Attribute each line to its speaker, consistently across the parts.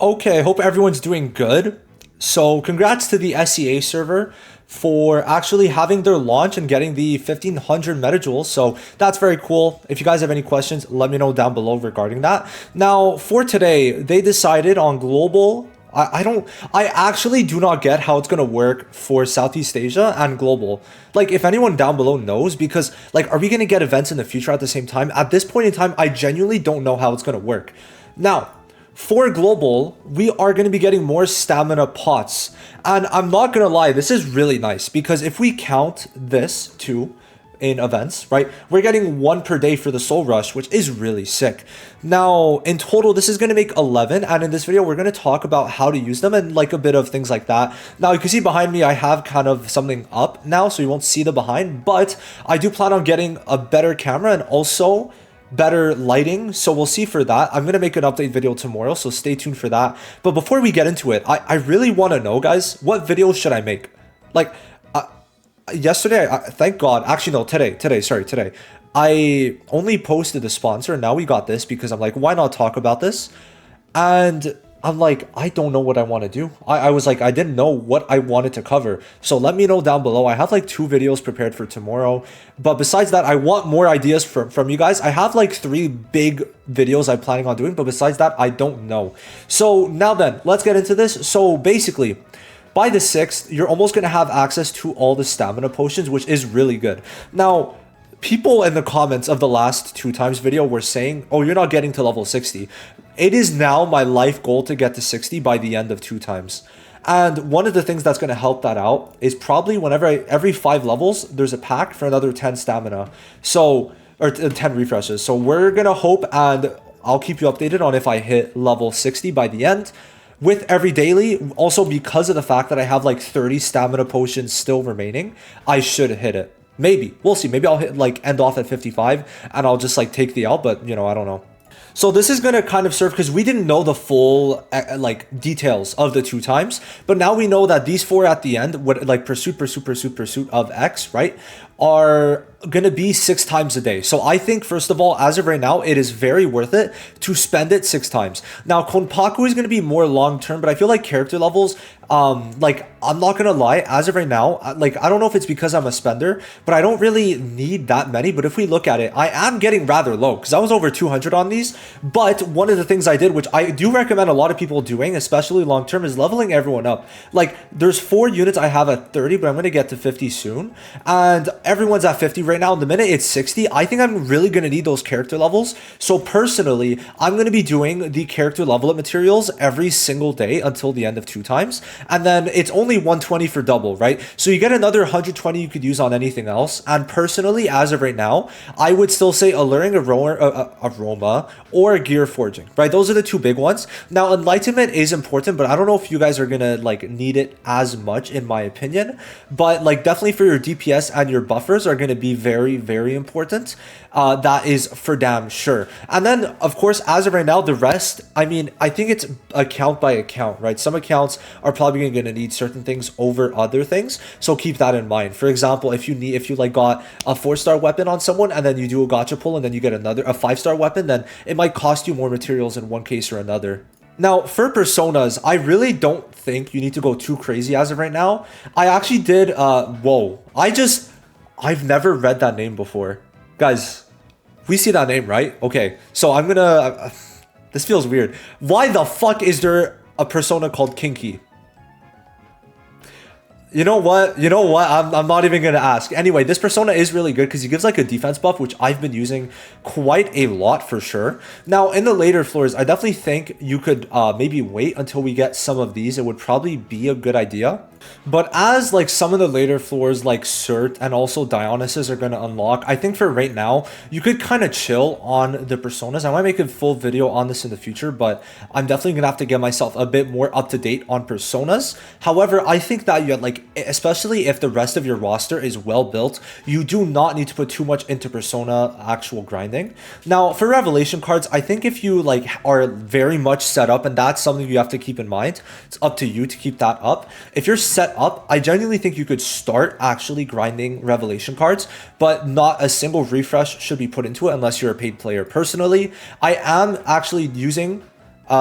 Speaker 1: Okay, hope everyone's doing good. So, congrats to the SEA server for actually having their launch and getting the 1500 metajoules. So, that's very cool. If you guys have any questions, let me know down below regarding that. Now, for today, they decided on global. I actually do not get how it's gonna work for Southeast Asia and global. Like, if anyone down below knows, because, like, are we gonna get events in the future at the same time? At this point in time, I genuinely don't know how it's gonna work. Now, for global, we are going to be getting more stamina pots. And I'm not going to lie, this is really nice because if we count this too in events, right, we're getting one per day for the soul rush, which is really sick. Now, in total, this is going to make 11. And in this video, we're going to talk about how to use them and like a bit of things like that. Now, you can see behind me, I have kind of something up now, so you won't see the behind, but I do plan on getting a better camera and also better lighting, so we'll see for that. I'm gonna make an update video tomorrow, so stay tuned for that. But before we get into it, I really want to know, guys, what videos should I make? Like, yesterday, thank God, actually no, today, I only posted the sponsor, and now we got this because I'm like, why not talk about this? And I'm like, I don't know what I want to do. I was like, I didn't know what I wanted to cover. So let me know down below. I have like 2 videos prepared for tomorrow. But besides that, I want more ideas from you guys. I have like 3 big videos I'm planning on doing. But besides that, I don't know. So now then, let's get into this. So basically, by the 6th, you're almost going to have access to all the stamina potions, which is really good. Now, people in the comments of the last 2 times video were saying, oh, you're not getting to level 60. It is now my life goal to get to 60 by the end of 2 times. And one of the things that's going to help that out is probably whenever every 5 levels, there's a pack for another 10 stamina. So, or 10 refreshes. So we're going to hope, and I'll keep you updated on if I hit level 60 by the end. With every daily, also because of the fact that I have like 30 stamina potions still remaining, I should hit it. Maybe. We'll see. Maybe I'll hit like end off at 55 and I'll just like take the L, but you know, I don't know. So this is going to kind of serve because we didn't know the full like details of the 2 times, but now we know that these 4 at the end, what like pursuit of X, right, are going to be 6 times a day. So I think, first of all, as of right now, it is very worth it to spend it 6 times. Now, Konpaku is going to be more long-term, but I feel like character levels, like, I'm not going to lie, as of right now, like, I don't know if it's because I'm a spender, but I don't really need that many. But if we look at it, I am getting rather low because I was over 200 on these. But one of the things I did, which I do recommend a lot of people doing, especially long-term, is leveling everyone up. Like, there's 4 units I have at 30, but I'm going to get to 50 soon. And everyone's at 50 right now. The minute it's 60, I think I'm really going to need those character levels. So personally, I'm going to be doing the character level up materials every single day until the end of 2 times. And then it's only 120 for double, right? So you get another 120 you could use on anything else. And personally, as of right now, I would still say alluring aroma or gear forging, right? Those are the 2 big ones. Now, enlightenment is important, but I don't know if you guys are going to like need it as much in my opinion. But like definitely for your DPS and your buffers are going to be very, very important. That is for damn sure. And then, of course, as of right now, the rest, I mean, I think it's account by account, right? Some accounts are probably going to need certain things over other things. So keep that in mind. For example, if you like got a 4-star weapon on someone and then you do a gacha pull and then you get a 5-star weapon, then it might cost you more materials in one case or another. Now, for personas, I really don't think you need to go too crazy as of right now. I actually did, I've never read that name before. Guys, we see that name, right? Okay, so I'm gonna, this feels weird. Why the fuck is there a persona called Kinky? You know what? I'm not even going to ask. Anyway, this persona is really good because he gives like a defense buff, which I've been using quite a lot for sure. Now, in the later floors, I definitely think you could maybe wait until we get some of these. It would probably be a good idea. But as like some of the later floors like Cert and also Dionysus are going to unlock, I think for right now, you could kind of chill on the personas. I might make a full video on this in the future, but I'm definitely going to have to get myself a bit more up to date on personas. However, I think that you like, especially if the rest of your roster is well built, you do not need to put too much into persona actual grinding. Now, for revelation cards, I think if you like are very much set up, and that's something you have to keep in mind, it's up to you to keep that up. If you're set up, I genuinely think you could start actually grinding revelation cards, but not a single refresh should be put into it unless you're a paid player. Personally, I am actually using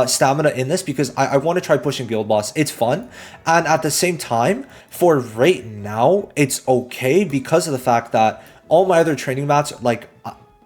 Speaker 1: stamina in this because I want to try pushing guild boss. It's fun, and at the same time, for right now, it's okay because of the fact that all my other training mats, like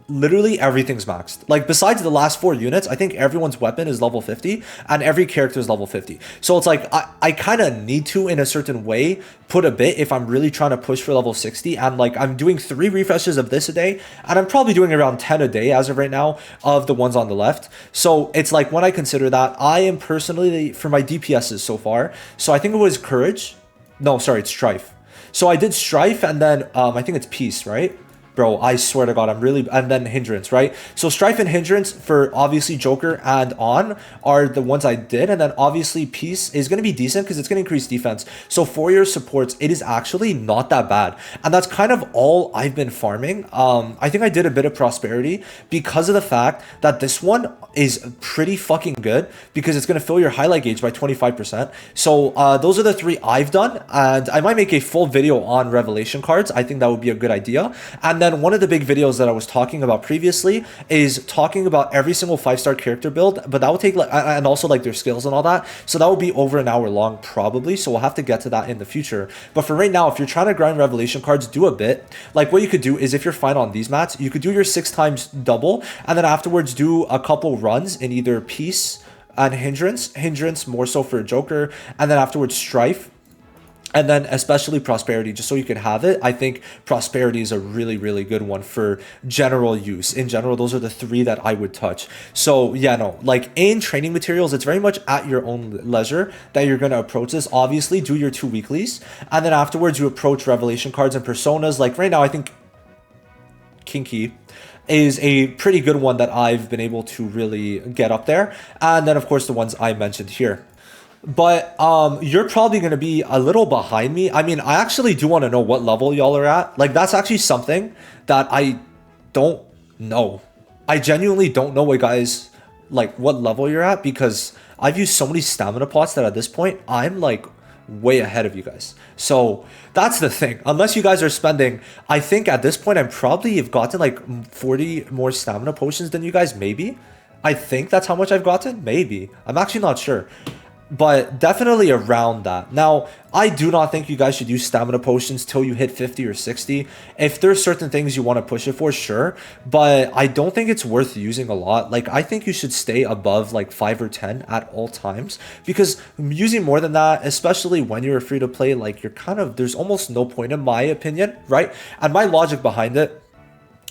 Speaker 1: literally everything's maxed. Like besides the last 4 units, I think everyone's weapon is level 50 and every character is level 50. So it's like I kind of need to, in a certain way, put a bit if I'm really trying to push for level 60. And like I'm doing 3 refreshes of this a day, and I'm probably doing around 10 a day as of right now of the ones on the left. So it's like when I consider that, I am personally, for my DPSs so far, so I think it was Courage. No, sorry, it's Strife. So I did Strife, and then I think it's Peace, right? Bro, I swear to God, I'm really... And then Hindrance, right? So Strife and Hindrance for obviously Joker and On are the ones I did. And then obviously Peace is going to be decent because it's going to increase defense. So for your supports, it is actually not that bad. And that's kind of all I've been farming. I think I did a bit of Prosperity because of the fact that this one is pretty fucking good because it's going to fill your highlight gauge by 25%. So those are the 3 I've done. And I might make a full video on Revelation cards. I think that would be a good idea. And then one of the big videos that I was talking about previously is talking about every single 5-star character build, but that will take like, and also like their skills and all that. So that will be over an hour long probably. So we'll have to get to that in the future. But for right now, if you're trying to grind Revelation cards, do a bit. Like what you could do is if you're fine on these mats, you could do your 6 times double and then afterwards do a couple runs in either Peace and Hindrance more so for Joker, and then afterwards Strife. And then especially Prosperity, just so you can have it. I think Prosperity is a really, really good one for general use. In general, those are the 3 that I would touch. So yeah, no, like in training materials, it's very much at your own leisure that you're going to approach this. Obviously, do your 2 weeklies. And then afterwards, you approach Revelation cards and Personas. Like right now, I think Kinky is a pretty good one that I've been able to really get up there. And then, of course, the ones I mentioned here. But you're probably going to be a little behind me. I mean, I actually do want to know what level y'all are at. Like, that's actually something that I don't know. I genuinely don't know what guys, like, what level you're at, because I've used so many stamina pots that at this point, I'm, like, way ahead of you guys. So that's the thing. Unless you guys are spending, I think at this point, I'm probably have gotten, like, 40 more stamina potions than you guys, maybe. I think that's how much I've gotten. Maybe. I'm actually not sure. But definitely around that. Now, I do not think you guys should use stamina potions till you hit 50 or 60. If there's certain things you want to push it for, sure. But I don't think it's worth using a lot. Like, I think you should stay above like 5 or 10 at all times. Because using more than that, especially when you're free to play, like you're kind of, there's almost no point in my opinion, right? And my logic behind it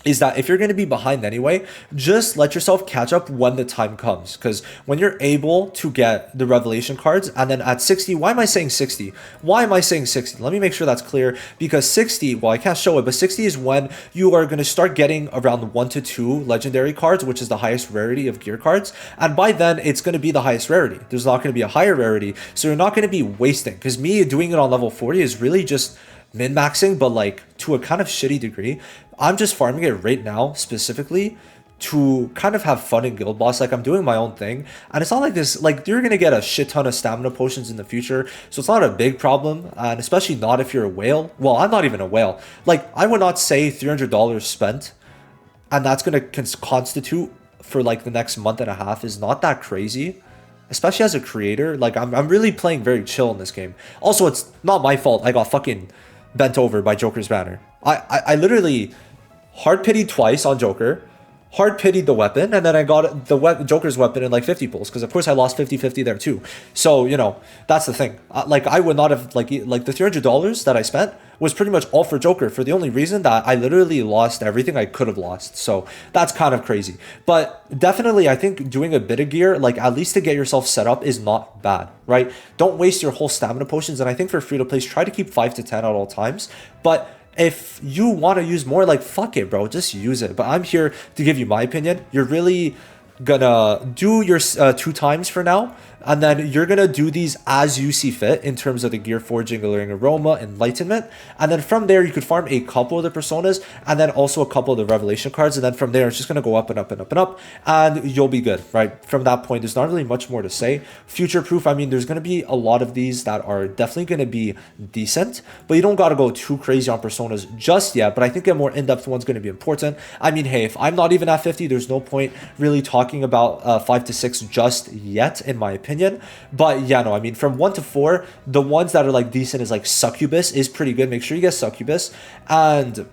Speaker 1: is that if you're going to be behind anyway, just let yourself catch up when the time comes. Because when you're able to get the Revelation cards, and then at 60, why am I saying 60? Why am I saying 60? Let me make sure that's clear. Because 60, well, I can't show it, but 60 is when you are going to start getting around 1 to 2 legendary cards, which is the highest rarity of gear cards. And by then, it's going to be the highest rarity. There's not going to be a higher rarity. So you're not going to be wasting. Because me doing it on level 40 is really just min-maxing, but like to a kind of shitty degree. I'm just farming it right now specifically to kind of have fun in Guild Boss. Like I'm doing my own thing, and it's not like this, like you're gonna get a shit ton of stamina potions in the future, so it's not a big problem. And especially not if you're a whale. Well, I'm not even a whale. Like I would not say $300 spent and that's gonna constitute for like the next month and a half is not that crazy. Especially as a creator, like I'm really playing very chill in this game. Also, it's not my fault I got fucking bent over by Joker's banner. I literally hard pitied twice on Joker, hard pitied the weapon, and then I got the Joker's weapon in like 50 pulls, because of course I lost 50-50 there too. So, you know, that's the thing. Like I would not have, like the $300 that I spent was pretty much all for Joker, for the only reason that I literally lost everything I could have lost. So that's kind of crazy. But definitely I think doing a bit of gear, like at least to get yourself set up, is not bad, right? Don't waste your whole stamina potions. And I think for free to play, try to keep 5 to 10 at all times. But if you want to use more, like fuck it, bro, just use it. But I'm here to give you my opinion. You're really gonna do your 2 times for now, And then you're going to do these as you see fit in terms of the Gear Forging, Alluring Aroma, Enlightenment. And then from there, you could farm a couple of the Personas and then also a couple of the Revelation cards. And then from there, it's just going to go up and up and up and up. And you'll be good, right? From that point, there's not really much more to say. Future proof, I mean, there's going to be a lot of these that are definitely going to be decent, but you don't got to go too crazy on Personas just yet. But I think a more in-depth one's going to be important. I mean, hey, if I'm not even at 50, there's no point really talking about 5 to 6 just yet, in my opinion. But yeah, no, I mean, from 1 to 4, the ones that are like decent is like Succubus is pretty good. Make sure you get Succubus. And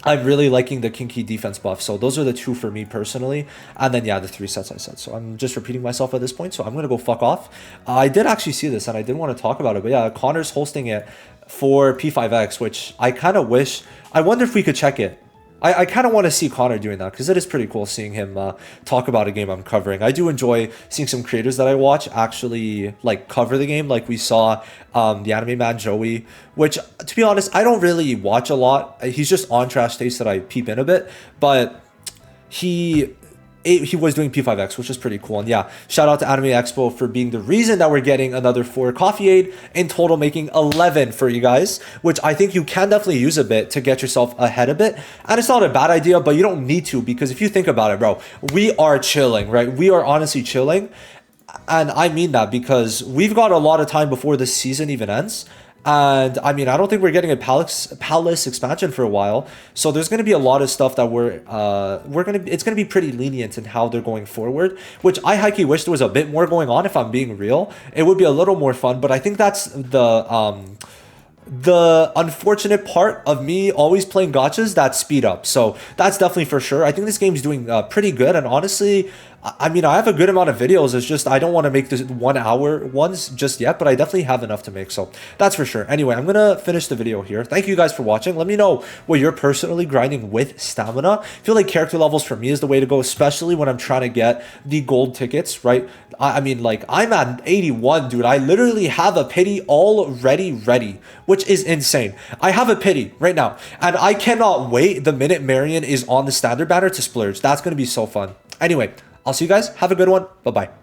Speaker 1: I'm really liking the Kinky defense buff. So those are the 2 for me personally. And then, yeah, the 3 sets I said. So I'm just repeating myself at this point. So I'm going to go fuck off. I did actually see this and I did want to talk about it. But yeah, Connor's hosting it for P5X, which I kind of wish. I wonder if we could check it. I kind of want to see Connor doing that because it is pretty cool seeing him talk about a game I'm covering. I do enjoy seeing some creators that I watch actually like cover the game. Like we saw the anime man Joey, which to be honest, I don't really watch a lot. He's just on Trash Taste that I peep in a bit, but he was doing P5X, which is pretty cool. And yeah, shout out to Anime Expo for being the reason that we're getting another 4 coffee aid, in total making 11 for you guys, which I think you can definitely use a bit to get yourself ahead a bit. And it's not a bad idea, but you don't need to, because if you think about it, bro, we are chilling, right? We are honestly chilling. And I mean that because we've got a lot of time before this season even ends. And I mean, I don't think we're getting a palace expansion for a while, so there's going to be a lot of stuff that it's going to be pretty lenient in how they're going forward, which I highly wish there was a bit more going on. If I'm being real, it would be a little more fun, but I think that's the unfortunate part of me always playing gachas that speed up. So that's definitely for sure. I think this game's doing pretty good, and honestly, I mean, I have a good amount of videos. It's just I don't want to make this 1 hour ones just yet, but I definitely have enough to make. So that's for sure. Anyway, I'm going to finish the video here. Thank you guys for watching. Let me know what you're personally grinding with stamina. I feel like character levels for me is the way to go, especially when I'm trying to get the gold tickets, right? I mean, like, I'm at 81, dude. I literally have a pity already ready, which is insane. I have a pity right now, and I cannot wait the minute Marion is on the standard banner to splurge. That's going to be so fun. Anyway, I'll see you guys. Have a good one. Bye-bye.